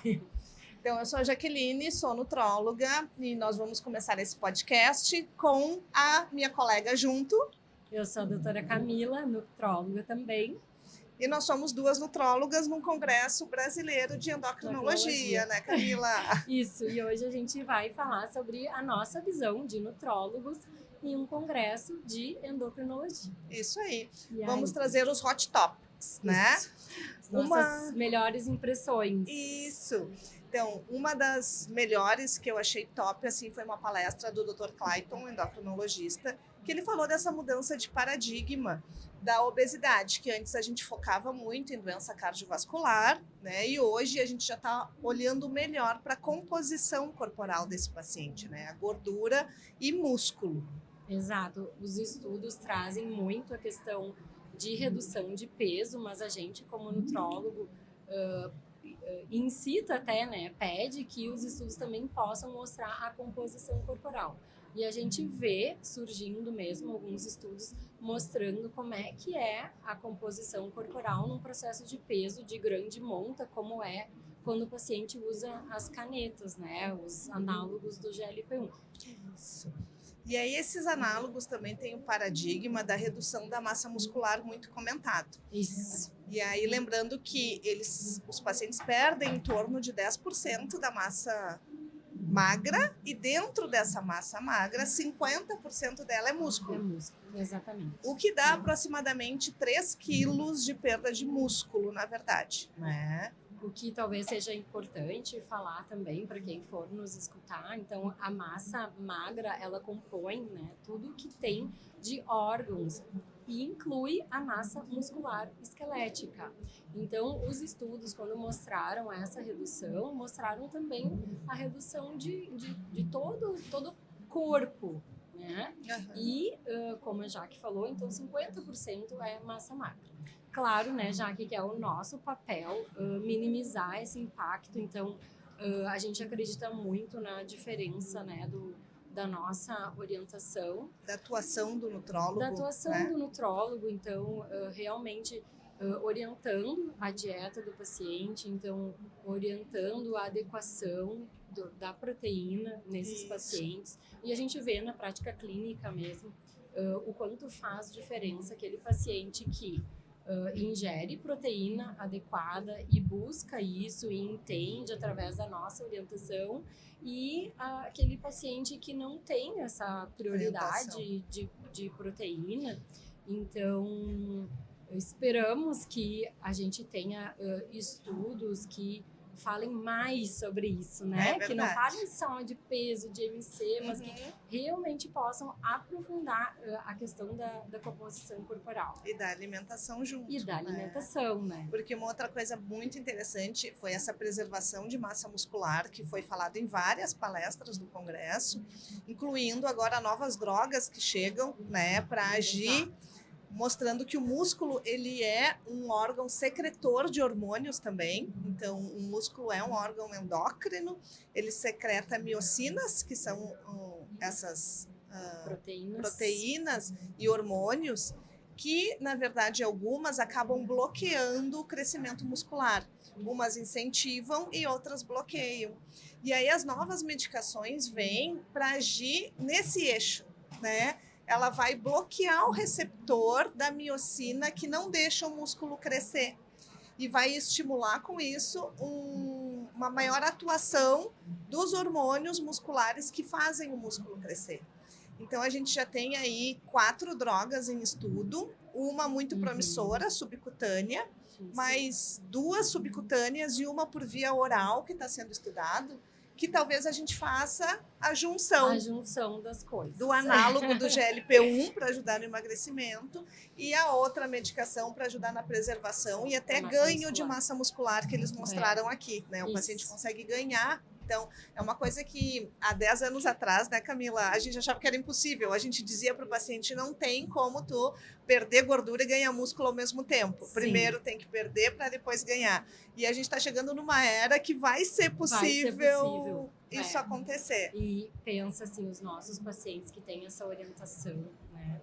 Então, eu sou a Jaqueline, sou nutróloga e nós vamos começar esse podcast com a minha colega junto. Eu sou a doutora Camila, nutróloga também. E nós somos duas nutrólogas num congresso brasileiro de endocrinologia, né, Camila? Isso, e hoje a gente vai falar sobre a nossa visão de nutrólogos em um congresso de endocrinologia. Isso aí. Vamos trazer os hot topics, né? As nossas melhores impressões. Isso. Então, uma das melhores que eu achei top, assim, foi uma palestra do Dr. Clayton, endocrinologista, que ele falou dessa mudança de paradigma da obesidade, que antes a gente focava muito em doença cardiovascular, né? E hoje a gente já está olhando melhor para a composição corporal desse paciente, né? A gordura e músculo. Exato. Os estudos trazem muito a questão de redução de peso, mas a gente, como nutrólogo, incita até, né, pede que os estudos também possam mostrar a composição corporal. E a gente vê surgindo mesmo alguns estudos mostrando como é que é a composição corporal num processo de peso de grande monta, como é quando o paciente usa as canetas, né, os análogos do GLP-1. Isso. E aí esses análogos também têm o paradigma da redução da massa muscular muito comentado. Isso. E aí lembrando que os pacientes perdem em torno de 10% da massa magra e dentro dessa massa magra, 50% dela é músculo. É músculo, exatamente. O que dá aproximadamente 3 quilos de perda de músculo, na verdade, né? O que talvez seja importante falar também para quem for nos escutar, então a massa magra, ela compõe, né, tudo que tem de órgãos e inclui a massa muscular esquelética. Então, os estudos, quando mostraram essa redução, mostraram também a redução de todo o corpo, né? Uhum. E, como a Jaque falou, então 50% é massa magra. Claro, né, Jaque, que é o nosso papel minimizar esse impacto. Então, a gente acredita muito na diferença, né, da nossa orientação. Da atuação do nutrólogo. Da atuação, né, do nutrólogo. Então, realmente orientando a dieta do paciente, então, orientando a adequação da proteína nesses pacientes. E a gente vê na prática clínica mesmo o quanto faz diferença aquele paciente que ingere proteína adequada e busca isso e entende através da nossa orientação, e aquele paciente que não tem essa prioridade de proteína. Então, esperamos que a gente tenha estudos que falem mais sobre isso, né? Que não falem só de peso, de MC, mas que realmente possam aprofundar a questão da composição corporal. E da alimentação junto. E da alimentação, né? Porque uma outra coisa muito interessante foi essa preservação de massa muscular, que foi falado em várias palestras do Congresso, incluindo agora novas drogas que chegam, né, para agir. Exato. Mostrando que o músculo, ele é um órgão secretor de hormônios também. Então, o músculo é um órgão endócrino, ele secreta miocinas, que são essas proteínas e hormônios, que, na verdade, algumas acabam bloqueando o crescimento muscular. Umas incentivam e outras bloqueiam. E aí, as novas medicações vêm para agir nesse eixo, né? Ela vai bloquear o receptor da miocina que não deixa o músculo crescer e vai estimular com isso uma maior atuação dos hormônios musculares que fazem o músculo crescer. Então, a gente já tem aí 4 drogas em estudo, uma muito promissora, subcutânea, mais 2 subcutâneas e uma por via oral que está sendo estudado, que talvez a gente faça a junção das coisas. Do análogo do GLP-1 para ajudar no emagrecimento e a outra medicação para ajudar na preservação e até ganho de massa muscular que eles mostraram aqui, né? O paciente consegue ganhar. Então, é uma coisa que há 10 anos atrás, né, Camila, a gente achava que era impossível. A gente dizia para o paciente, não tem como tu perder gordura e ganhar músculo ao mesmo tempo. Sim. Primeiro tem que perder para depois ganhar. E a gente está chegando numa era que vai ser possível isso acontecer. E pensa assim, os nossos pacientes que têm essa orientação, né,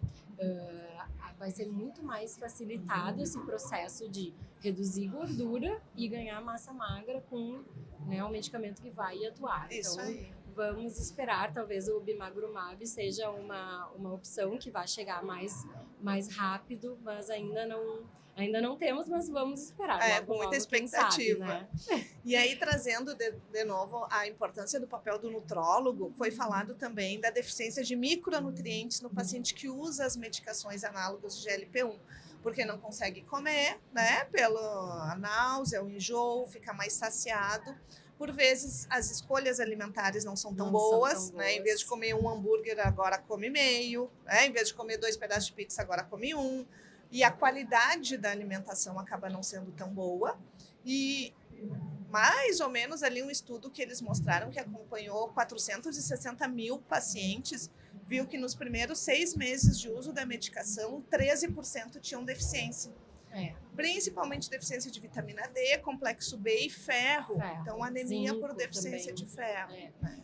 vai ser muito mais facilitado esse processo de reduzir gordura e ganhar massa magra com, né, o medicamento que vai atuar. Isso então, aí. vamos esperar, talvez o bimagrumab seja uma opção que vai chegar mais rápido, mas ainda não temos, mas vamos esperar. Logo, Com muita logo, expectativa. Quem sabe, né? E aí, trazendo de novo a importância do papel do nutrólogo, foi falado também da deficiência de micronutrientes no paciente que usa as medicações análogas de GLP-1, porque não consegue comer, né, pela náusea, o enjoo, fica mais saciado. Por vezes, as escolhas alimentares não são tão boas, né? Em vez de comer um hambúrguer, agora come meio, né? Em vez de comer 2 pedaços de pizza, agora come um. E a qualidade da alimentação acaba não sendo tão boa. E mais ou menos ali um estudo que eles mostraram que acompanhou 460 mil pacientes, viu que nos primeiros 6 meses de uso da medicação, 13% tinham deficiência. Principalmente deficiência de vitamina D, complexo B e ferro. Então, anemia por deficiência de ferro.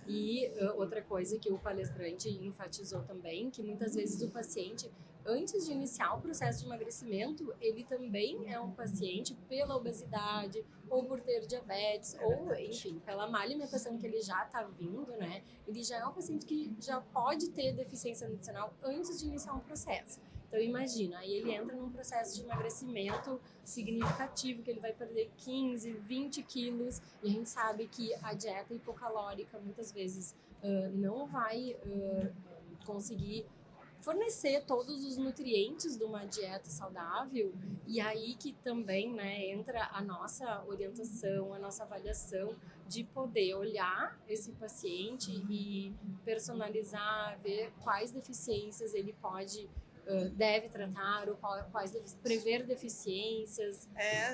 E outra coisa que o palestrante enfatizou também, que muitas vezes o paciente, antes de iniciar o processo de emagrecimento, ele também é um paciente pela obesidade, ou por ter diabetes, ou, enfim, pela má alimentação que ele já está vindo, né? Ele já é um paciente que já pode ter deficiência nutricional antes de iniciar um processo. Então, imagina, aí ele entra num processo de emagrecimento significativo, que ele vai perder 15, 20 quilos, e a gente sabe que a dieta hipocalórica, muitas vezes, não vai conseguir fornecer todos os nutrientes de uma dieta saudável, e aí que também, né, entra a nossa orientação, a nossa avaliação de poder olhar esse paciente e personalizar, ver quais deficiências ele deve tratar, ou prever deficiências.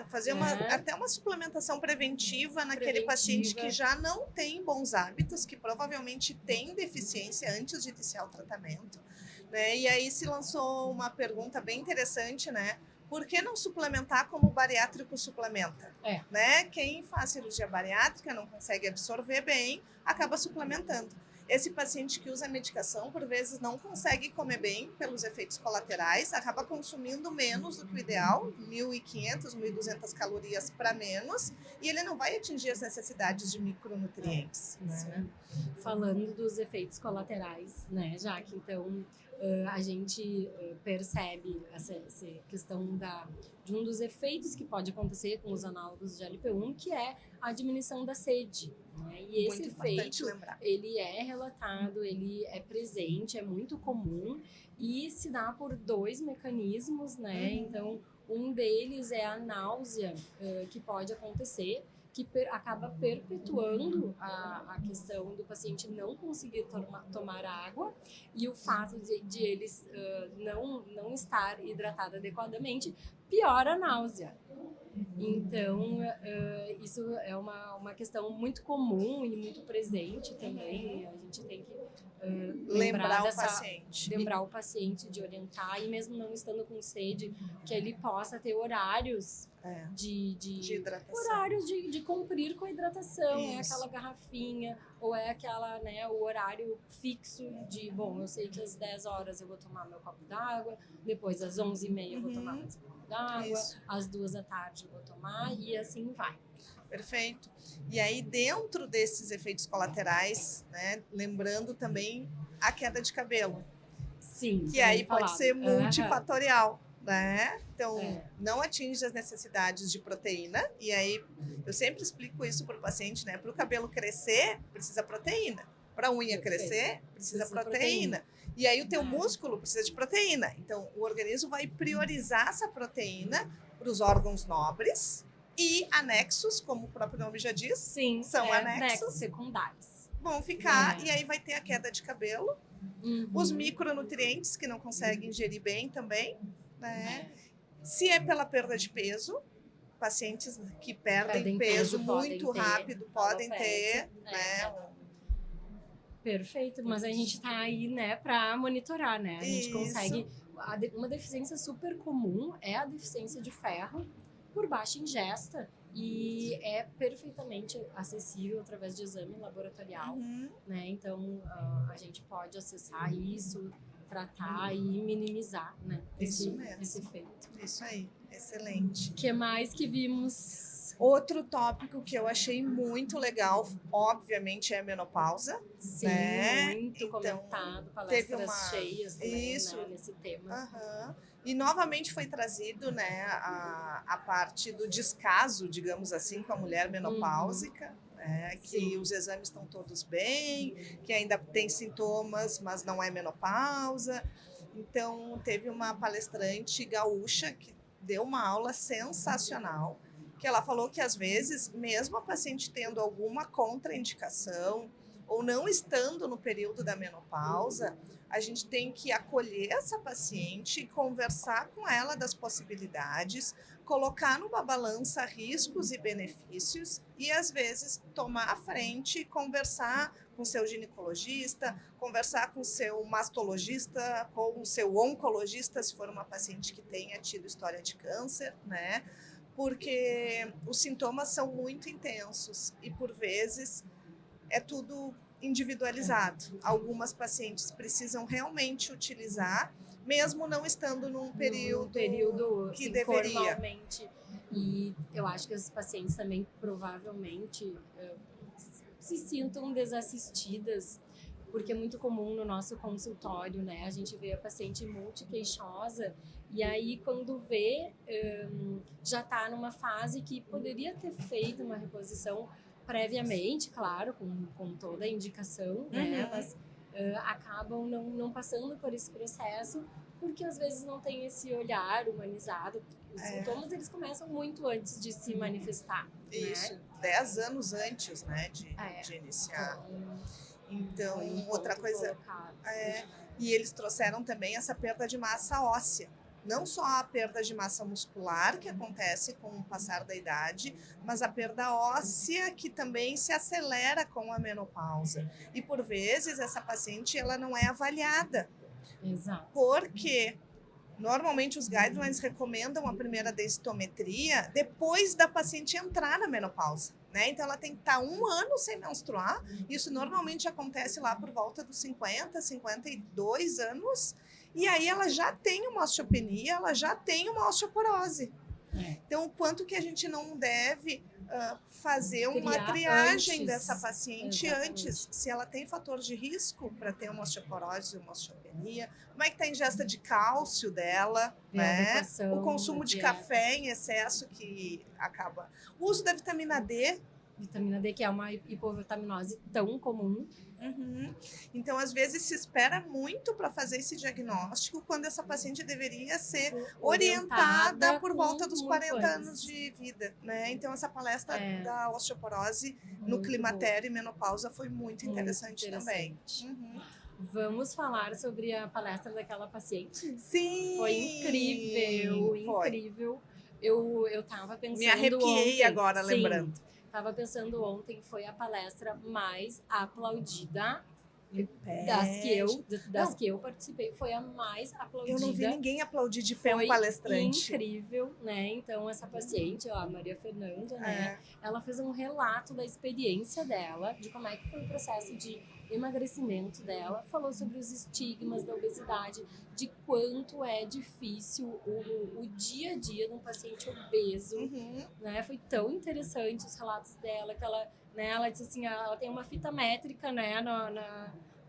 Fazer até uma suplementação preventiva naquele paciente que já não tem bons hábitos, que provavelmente tem deficiência antes de iniciar o tratamento. Né? E aí se lançou uma pergunta bem interessante, né? Por que não suplementar como o bariátrico suplementa? Né? Quem faz cirurgia bariátrica não consegue absorver bem, acaba suplementando. Esse paciente que usa a medicação, por vezes, não consegue comer bem pelos efeitos colaterais, acaba consumindo menos do que o ideal, 1.500, 1.200 calorias para menos, e ele não vai atingir as necessidades de micronutrientes. Né? Falando dos efeitos colaterais, né, Jaque? Então, a gente percebe essa questão de um dos efeitos que pode acontecer com os análogos de GLP-1, que é a diminuição da sede. Né? E esse efeito, ele é relatado, ele é presente, é muito comum e se dá por 2 mecanismos, né? Então, um deles é a náusea que pode acontecer, que acaba perpetuando a questão do paciente não conseguir tomar água, e o fato de eles não estar hidratado adequadamente piora a náusea. Então, isso é uma questão muito comum e muito presente também. A gente tem que lembrar o paciente de orientar, e mesmo não estando com sede, que ele possa ter horários de hidratação. Horários de cumprir com a hidratação. Isso. É aquela garrafinha, ou é aquela, né, o horário fixo de, bom, eu sei que às 10 horas eu vou tomar meu copo d'água, depois às 11h30 eu vou tomar mais um copo d'água, às 2 da tarde eu vou tomar, e assim vai. Perfeito. E aí, dentro desses efeitos colaterais, né, lembrando também a queda de cabelo. Sim. Que aí pode ser multifatorial, né? Então, não atinge as necessidades de proteína. E aí, eu sempre explico isso para o paciente, né? Para o cabelo crescer, precisa proteína. Para a unha crescer, precisa proteína. E aí, o teu músculo precisa de proteína. Então, o organismo vai priorizar essa proteína para os órgãos nobres, e anexos, como o próprio nome já diz, são anexos secundários. Vão ficar, e aí vai ter a queda de cabelo, os micronutrientes que não conseguem ingerir bem também, né? Se é pela perda de peso, pacientes que perdem peso muito rápido podem ter, né? Perfeito, mas a gente está aí, né, para monitorar, né? A gente consegue. Uma deficiência super comum é a deficiência de ferro por baixa ingesta, e é perfeitamente acessível através de exame laboratorial, né? Então, a gente pode acessar isso, tratar e minimizar, né? Isso mesmo. Esse efeito. Isso aí, excelente. O que mais que vimos? Outro tópico que eu achei muito legal, obviamente, é a menopausa. Sim, né? muito Então, comentado, palestras teve uma... cheias também, Isso. né, nesse tema. Uhum. E novamente foi trazido, né, a parte do descaso, digamos assim, com a mulher menopáusica, né, que Sim. os exames estão todos bem, que ainda tem sintomas, mas não é menopausa. Então, teve uma palestrante gaúcha que deu uma aula sensacional, que ela falou que às vezes, mesmo a paciente tendo alguma contraindicação ou não estando no período da menopausa, a gente tem que acolher essa paciente, conversar com ela das possibilidades, colocar numa balança riscos e benefícios e, às vezes, tomar a frente, conversar com seu ginecologista, conversar com seu mastologista, com seu oncologista, se for uma paciente que tenha tido história de câncer, né? Porque os sintomas são muito intensos e, por vezes, é tudo individualizado. Algumas pacientes precisam realmente utilizar, mesmo não estando num período que assim, deveria. Formalmente. E eu acho que as pacientes também provavelmente se sintam desassistidas, porque é muito comum no nosso consultório, né? A gente vê a paciente multiqueixosa e aí quando vê, já está numa fase que poderia ter feito uma reposição previamente, claro, com toda a indicação, né? Mas acabam não passando por esse processo, porque às vezes não tem esse olhar humanizado. Os sintomas, eles começam muito antes de se manifestar. Isso, né? 10 anos antes, né, de iniciar. Então, outra coisa... E eles trouxeram também essa perda de massa óssea. Não só a perda de massa muscular, que acontece com o passar da idade, mas a perda óssea, que também se acelera com a menopausa. E, por vezes, essa paciente ela não é avaliada. Exato. Porque, normalmente, os guidelines recomendam a primeira densitometria depois da paciente entrar na menopausa. Né? Então, ela tem que estar 1 ano sem menstruar. Isso normalmente acontece lá por volta dos 50, 52 anos. E aí ela já tem uma osteopenia, ela já tem uma osteoporose. Então, o quanto que a gente não deve fazer uma triagem dessa paciente antes, se ela tem fator de risco para ter uma osteoporose, uma osteopenia, como é que está a ingesta de cálcio dela, né? O consumo de café em excesso que acaba. O uso da vitamina D. Vitamina D, que é uma hipovitaminose tão comum. Então, às vezes, se espera muito para fazer esse diagnóstico, quando essa paciente deveria ser orientada por volta dos 40 anos de vida, né? Então, essa palestra da osteoporose no climatério e menopausa foi muito interessante também. Vamos falar sobre a palestra daquela paciente? Sim! Foi incrível, incrível. Eu tava pensando Me arrepiei ontem, agora, lembrando. Tava pensando ontem, foi a palestra mais aplaudida das que eu participei, foi a mais aplaudida. Eu não vi ninguém aplaudir de pé um palestrante. Foi incrível, né? Então, essa paciente, a Maria Fernanda, né? Ela fez um relato da experiência dela, de como é que foi o processo de emagrecimento dela, falou sobre os estigmas da obesidade, de quanto é difícil o dia a dia de um paciente obeso, né? Foi tão interessante os relatos dela, que ela disse assim, ela tem uma fita métrica, né,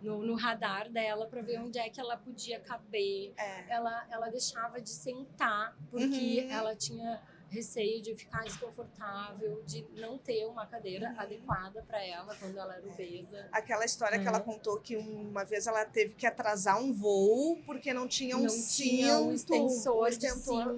no radar dela para ver onde é que ela podia caber. Ela deixava de sentar porque ela tinha receio de ficar desconfortável, de não ter uma cadeira adequada para ela quando ela era obesa. Aquela história que ela contou que uma vez ela teve que atrasar um voo porque não tinha um extensor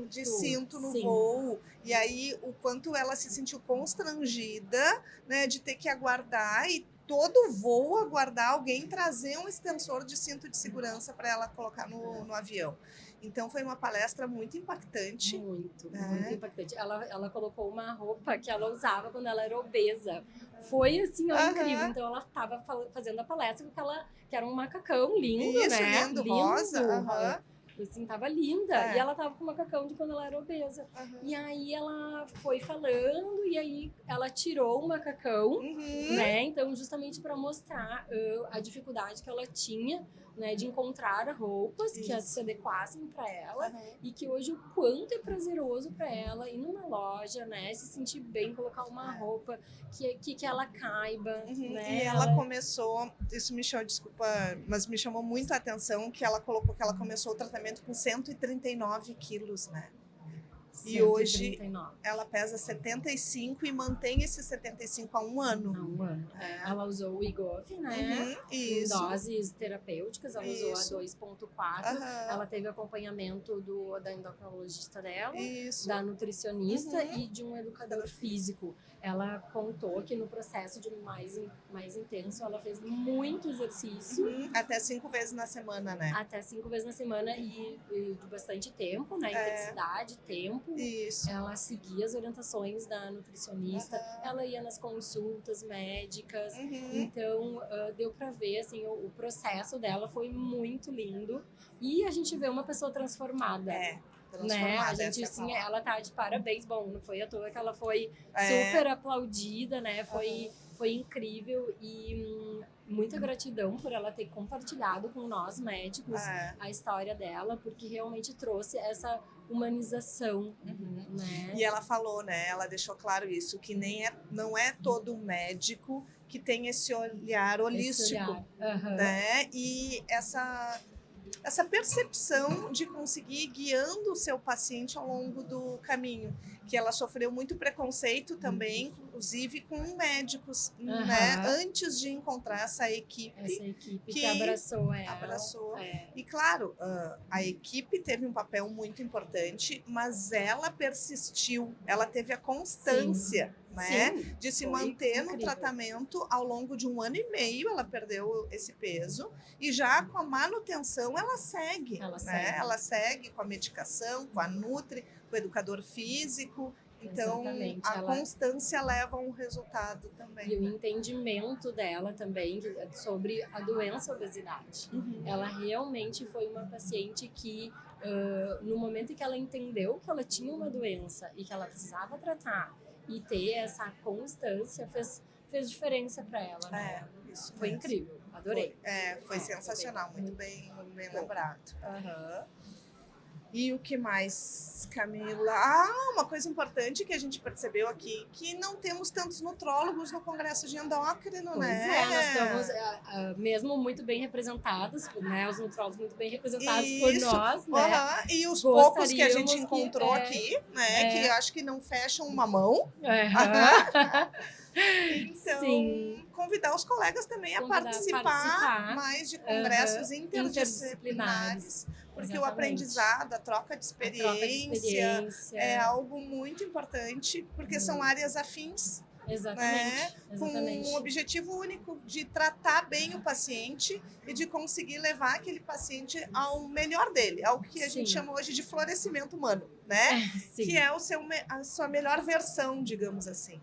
de cinto no voo. E aí, o quanto ela se sentiu constrangida, né, de ter que aguardar e todo voo aguardar alguém trazer um extensor de cinto de segurança para ela colocar no avião. Então, foi uma palestra muito impactante. Muito impactante. Ela colocou uma roupa que ela usava quando ela era obesa. Foi, assim, incrível. Então, ela estava fazendo a palestra que era um macacão lindo, isso, né? lindo, rosa. assim, tava linda. E ela tava com macacão de quando ela era obesa. E aí ela foi falando, e aí ela tirou o macacão, né? Então, justamente para mostrar a dificuldade que ela tinha, né, de encontrar roupas que se adequassem para ela e que hoje o quanto é prazeroso para ela ir numa loja, né, se sentir bem, colocar uma roupa que ela caiba, né? E ela começou, isso me chamou, desculpa, mas me chamou muito a atenção que ela colocou que ela começou o tratamento com 139 quilos, né? 139. E hoje ela pesa 75 e mantém esse 75 há um ano. Há um ano. Ela usou o Wegovy, né? Em doses terapêuticas, ela usou a 2.4. Ela teve acompanhamento da endocrinologista dela, da nutricionista e de um educador físico. Ela contou que no processo de mais intenso, ela fez muito exercício. Até 5 vezes na semana, né? Até 5 vezes na semana e de bastante tempo, né? Intensidade, tempo. Ela seguia as orientações da nutricionista, ela ia nas consultas médicas. Então, deu pra ver, assim, o processo dela foi muito lindo. E a gente vê uma pessoa transformada. Né? A gente, assim, ela tá de parabéns. Bom, não foi à toa que ela foi super aplaudida, né? Foi incrível e muita gratidão por ela ter compartilhado com nós médicos a história dela, porque realmente trouxe essa humanização, né? E ela falou, né? Ela deixou claro isso, que não é todo médico que tem esse olhar holístico, né? E essa percepção de conseguir ir guiando o seu paciente ao longo do caminho, que ela sofreu muito preconceito também, inclusive com médicos, né? Antes de encontrar essa equipe que abraçou ela. E claro, a equipe teve um papel muito importante, mas ela persistiu, ela teve a constância, né? De se manter no tratamento ao longo de 1 ano e meio. Ela perdeu esse peso e já com a manutenção ela segue, né? Ela segue com a medicação, com a nutri, com o educador físico. Então, a constância leva a um resultado também. E o entendimento dela também sobre a doença obesidade. Ela realmente foi uma paciente que, no momento em que ela entendeu que ela tinha uma doença e que ela precisava tratar e ter essa constância, fez diferença para ela. Né? Isso foi incrível, adorei. Foi sensacional, muito bem lembrado. E o que mais, Camila? Uma coisa importante que a gente percebeu aqui, que não temos tantos nutrólogos no Congresso de Endócrino, né? Nós estamos mesmo muito bem representados, né? Os nutrólogos muito bem representados por nós, né? E os poucos que a gente encontrou aqui, né? Que acho que não fecham uma mão. Então, convidar os colegas também a participar mais de congressos interdisciplinares, porque o aprendizado, a troca de experiência é algo muito importante, porque são áreas afins. Exatamente. Com um objetivo único de tratar bem o paciente e de conseguir levar aquele paciente ao melhor dele, ao que a gente chama hoje de florescimento humano, né? Que é a sua melhor versão, digamos assim.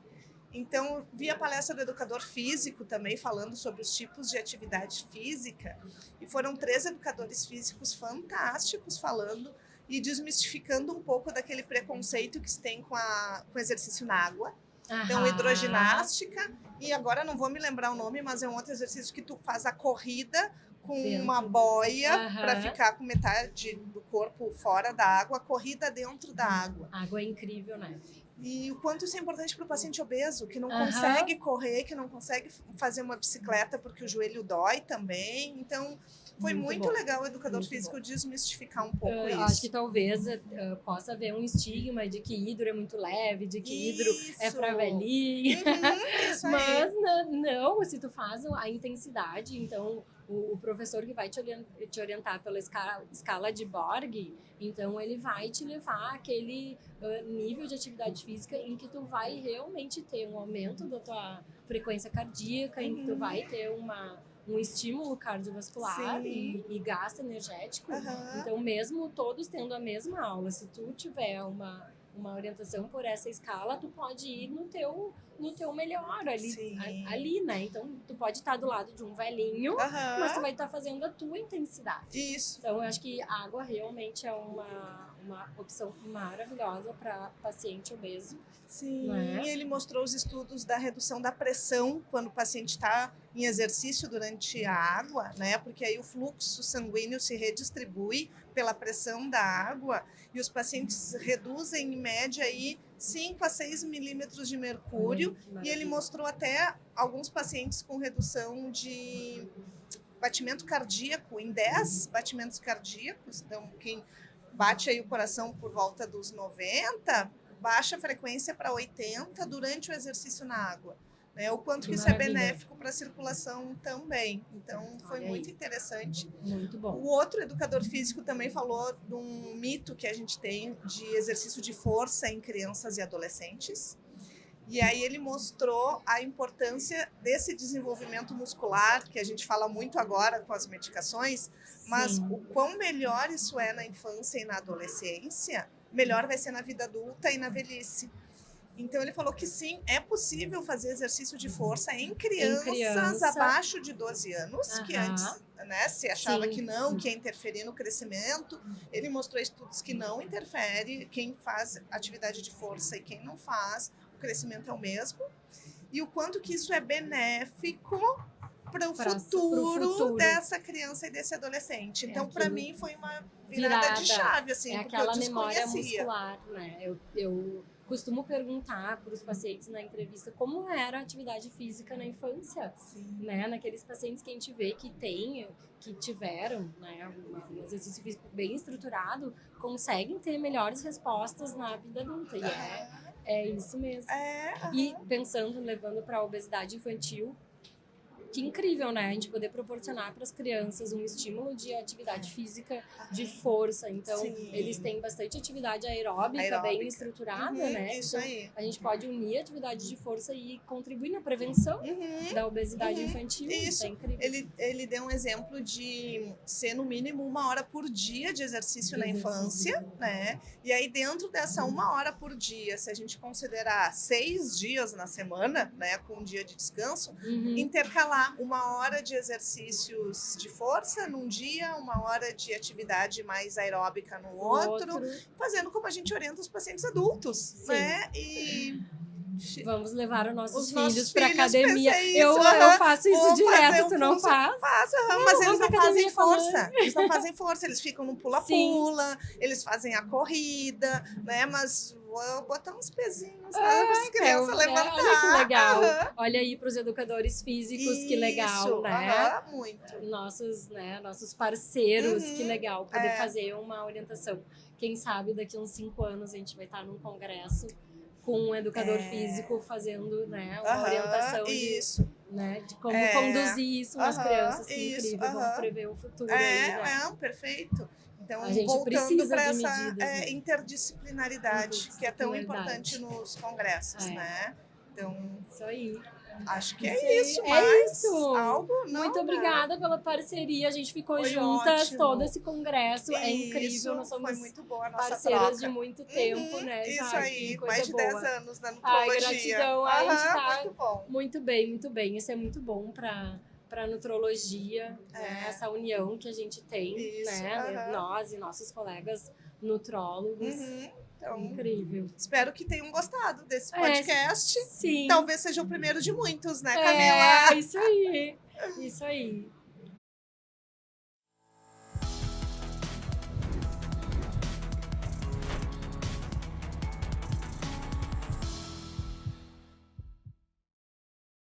Então, vi a palestra do educador físico também falando sobre os tipos de atividade física e foram 3 educadores físicos fantásticos falando e desmistificando um pouco daquele preconceito que se tem com o exercício na água. Então, hidroginástica e agora não vou me lembrar o nome, mas é um outro exercício que tu faz a corrida com uma boia para ficar com metade do corpo fora da água, a corrida dentro da água. A água é incrível, né? E o quanto isso é importante para o paciente obeso, que não consegue correr, que não consegue fazer uma bicicleta porque o joelho dói também. Então, foi muito legal o educador físico desmistificar um pouco isso. Acho que talvez possa haver um estigma de que hidro é muito leve, de que hidro é para velhinha. Mas não, se tu faz a intensidade, então o professor que vai te orientar pela escala de Borg, então ele vai te levar àquele nível de atividade física em que tu vai realmente ter um aumento da tua frequência cardíaca, em que tu vai ter um estímulo cardiovascular e gasto energético. Então, mesmo todos tendo a mesma aula, se tu tiver uma uma orientação por essa escala, tu pode ir no teu melhor ali, né? Então, tu pode estar do lado de um velhinho, mas tu vai estar fazendo a tua intensidade. Isso. Então, eu acho que a água realmente é uma opção maravilhosa para paciente obeso. Sim, né? E ele mostrou os estudos da redução da pressão quando o paciente está em exercício durante a água, né? Porque aí o fluxo sanguíneo se redistribui pela pressão da água e os pacientes reduzem, em média, aí 5 a 6 milímetros de mercúrio. E ele mostrou até alguns pacientes com redução de batimento cardíaco em 10 batimentos cardíacos. Então, quem bate aí o coração por volta dos 90, baixa a frequência para 80 durante o exercício na água. Né? O quanto que isso é benéfico para a circulação também. Então, foi muito interessante. Muito bom. O outro educador físico também falou de um mito que a gente tem de exercício de força em crianças e adolescentes. E aí ele mostrou a importância desse desenvolvimento muscular, que a gente fala muito agora com as medicações, mas o quão melhor isso é na infância e na adolescência, melhor vai ser na vida adulta e na velhice. Então ele falou que sim, é possível fazer exercício de força em crianças abaixo de 12 anos, que antes, né, se achava que não, que ia interferir no crescimento. Ele mostrou estudos que não interfere, quem faz atividade de força e quem não faz, o crescimento é o mesmo. E o quanto que isso é benéfico para o futuro dessa criança e desse adolescente. Então, para mim, foi uma virada de chave, assim, porque aquela eu memória desconhecia. muscular, né? Eu costumo perguntar para os pacientes na entrevista como era a atividade física na infância, né? Naqueles pacientes que a gente vê que tiveram, né, um exercício físico bem estruturado, conseguem ter melhores respostas na vida adulta. E é isso mesmo. E pensando, levando para a obesidade infantil, que incrível, né? A gente poder proporcionar para as crianças um estímulo de atividade física, de força. Então, eles têm bastante atividade aeróbica bem estruturada, né? Isso então, aí. a gente pode unir a atividade de força e contribuir na prevenção da obesidade infantil. Isso. É incrível. Ele deu um exemplo de ser no mínimo 1 hora por dia de exercício na infância, né? E aí dentro dessa 1 hora por dia, se a gente considerar 6 dias na semana, né, com um dia de descanso, intercalar 1 hora de exercícios de força num dia, 1 hora de atividade mais aeróbica no outro, fazendo como a gente orienta os pacientes adultos, né? E vamos levar os nossos Os filhos para filhos, academia. pensei Eu isso, faço isso direto, tu não faz? Faço, mas eles vamos não pra fazem academia com a mãe. força. Eles não fazem força, eles ficam no pula-pula, eles fazem a corrida, né? Mas vou botar uns pezinhos para as crianças levantar. Olha que legal. Olha aí para os educadores físicos, que legal, né? Muito. Nossos parceiros, que legal poder fazer uma orientação. Quem sabe daqui uns 5 anos a gente vai estar num congresso com um educador físico fazendo, né, uma orientação de como conduzir isso nas crianças. Que incrível, vamos prever o futuro aí, né? Perfeito. Então, a gente voltando para essa medidas, né? interdisciplinaridade, que é tão importante nos congressos, né? Então, isso aí. Acho que é isso, mas algo não. Muito obrigada pela parceria. A gente ficou juntas todo esse congresso. É incrível. Nós somos muito boa a nossa parceiras troca. de muito tempo, né? Isso aí, mais de 10 anos na Ai, nutrologia. gratidão. A gente tá muito bom. Muito bem. Isso é muito bom para nutrologia, né? Essa união que a gente tem, né? Nós e nossos colegas nutrólogos. Então, incrível. Espero que tenham gostado desse podcast. Sim. Talvez seja o primeiro de muitos, né, Camila? Isso aí.